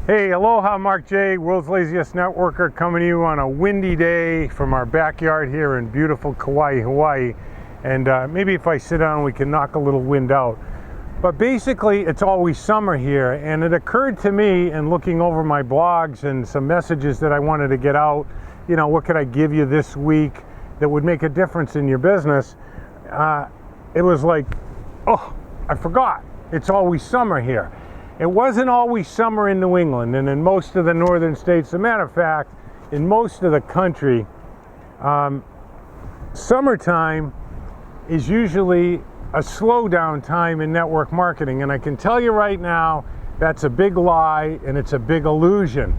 Hey, aloha, Mark J, World's Laziest Networker, coming to you on a windy day from our backyard here in beautiful Kauai, Hawaii. And maybe if I sit down, we can knock a little wind out. But basically, it's always summer here, and it occurred to me in looking over my blogs and some messages that I wanted to get out, you know, what could I give you this week that would make a difference in your business? It was like, oh, I forgot. It's always summer here. It wasn't always summer in New England and in most of the northern states. As a matter of fact, in most of the country, summertime is usually a slowdown time in network marketing. And I can tell you right now, that's a big lie and it's a big illusion.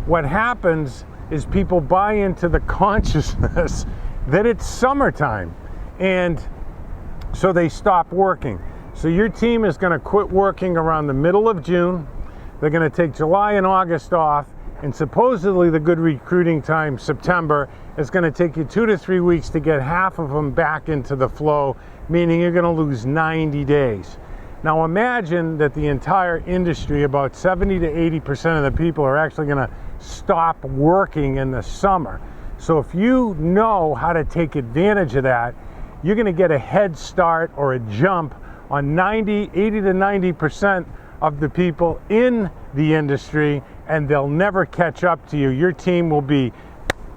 What happens is people buy into the consciousness that it's summertime, and so they stop working. So your team is going to quit working around the middle of June. They're going to take July and August off, and supposedly the good recruiting time, September, is going to take you 2 to 3 weeks to get half of them back into the flow, meaning you're going to lose 90 days. Now imagine that the entire industry, about 70 to 80% of the people, are actually going to stop working in the summer. So if you know how to take advantage of that, you're going to get a head start or a jump on 80 to 90% of the people in the industry, and they'll never catch up to you. Your team will be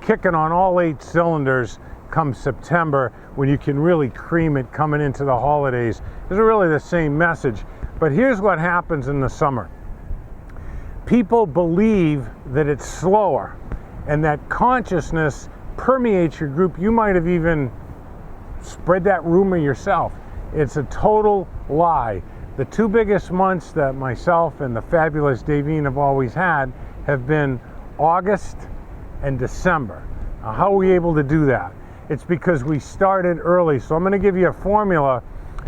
kicking on all 8 cylinders come September, when you can really cream it coming into the holidays. It's really the same message. But here's what happens in the summer. People believe that it's slower, and that consciousness permeates your group. You might have even spread that rumor yourself. It's a total lie. The 2 biggest months that myself and the fabulous Davine have always had have been August and December. Now, how are we able to do that? It's because we started early. So I'm going to give you a formula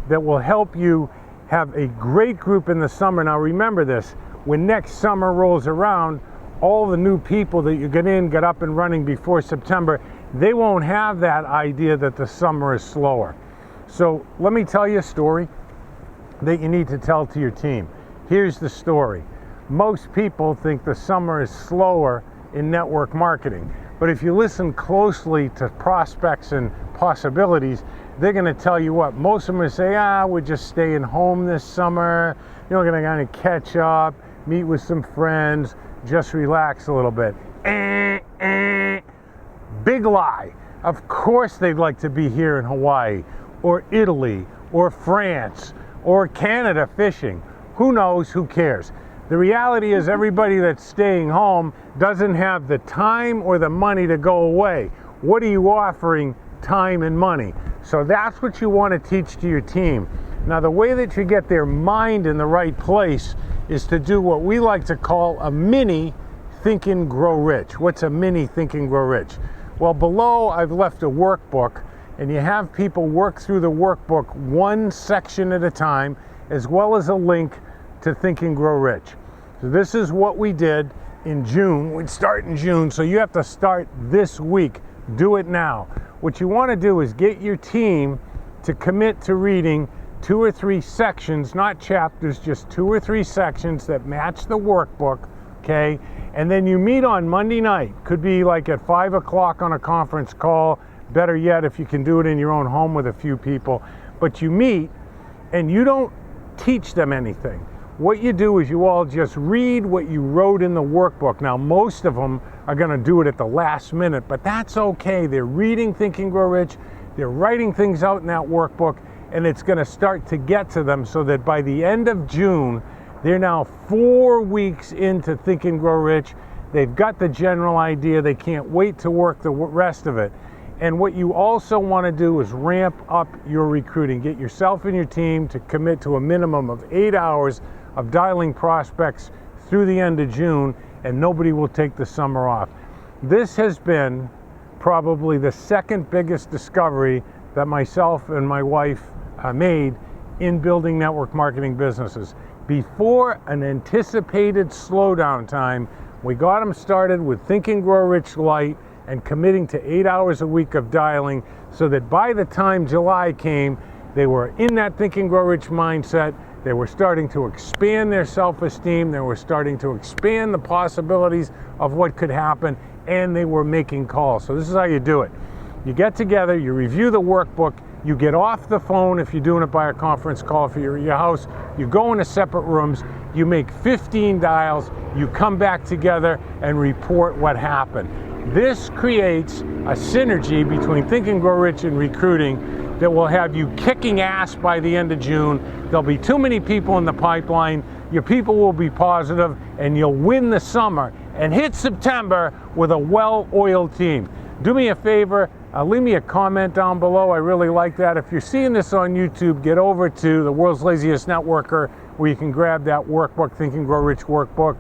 that will help you have a great group in the summer. Now remember this, when next summer rolls around, all the new people that you get up and running before September, they won't have that idea that the summer is slower. So let me tell you a story that you need to tell to your team. Here's the story. Most people think the summer is slower in network marketing. But if you listen closely to prospects and possibilities, they're going to tell you what. Most of them will say, we're just staying home this summer. You're going to kind of catch up, meet with some friends, just relax a little bit. Big lie. Of course they'd like to be here in Hawaii, or Italy, or France, or Canada fishing. Who knows? Who cares? The reality is everybody that's staying home doesn't have the time or the money to go away. What are you offering? Time and money. So that's what you want to teach to your team. Now, the way that you get their mind in the right place is to do what we like to call a mini Think and Grow Rich. What's a mini Think and Grow Rich? Well, below I've left a workbook, and you have people work through the workbook one section at a time, as well as a link to Think and Grow Rich. So this is what we did in June. We'd start in June, so you have to start this week. Do it now. What you want to do is get your team to commit to reading 2 or 3 sections, not chapters, just 2 or 3 sections that match the workbook, okay? And then you meet on Monday night. Could be like at 5 o'clock on a conference call. Better yet, if you can do it in your own home with a few people. But you meet, and you don't teach them anything. What you do is you all just read what you wrote in the workbook. Now, most of them are going to do it at the last minute, but that's okay. They're reading Think and Grow Rich. They're writing things out in that workbook, and it's going to start to get to them so that by the end of June, they're now 4 weeks into Think and Grow Rich. They've got the general idea. They can't wait to work the rest of it. And what you also want to do is ramp up your recruiting. Get yourself and your team to commit to a minimum of 8 hours of dialing prospects through the end of June, and nobody will take the summer off. This has been probably the second biggest discovery that myself and my wife made in building network marketing businesses. Before an anticipated slowdown time, we got them started with Think and Grow Rich Light and committing to 8 hours a week of dialing, so that by the time July came, they were in that Think and Grow Rich mindset. They were starting to expand their self-esteem. They were starting to expand the possibilities of what could happen, and they were making calls. So this is how you do it. You get together, you review the workbook, you get off the phone if you're doing it by a conference call for your house, you go into separate rooms, you make 15 dials, you come back together and report what happened. This creates a synergy between Think and Grow Rich and recruiting that will have you kicking ass by the end of June. There'll be too many people in the pipeline, your people will be positive, and you'll win the summer and hit September with a well-oiled team. Do me a favor, leave me a comment down below. I really like that. If you're seeing this on YouTube, get over to the World's Laziest Networker, where you can grab that workbook, Think and Grow Rich workbook,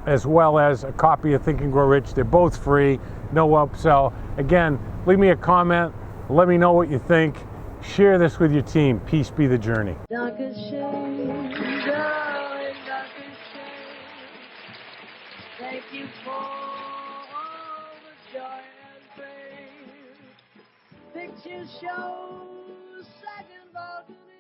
as well as a copy of Think and Grow Rich. They're both free, no upsell. Again, leave me a comment, let me know what you think. Share this with your team. Peace be the journey. Darkest shade, darling, darkest shade. Thank you for all the joy and pain. Pictures show second balcony.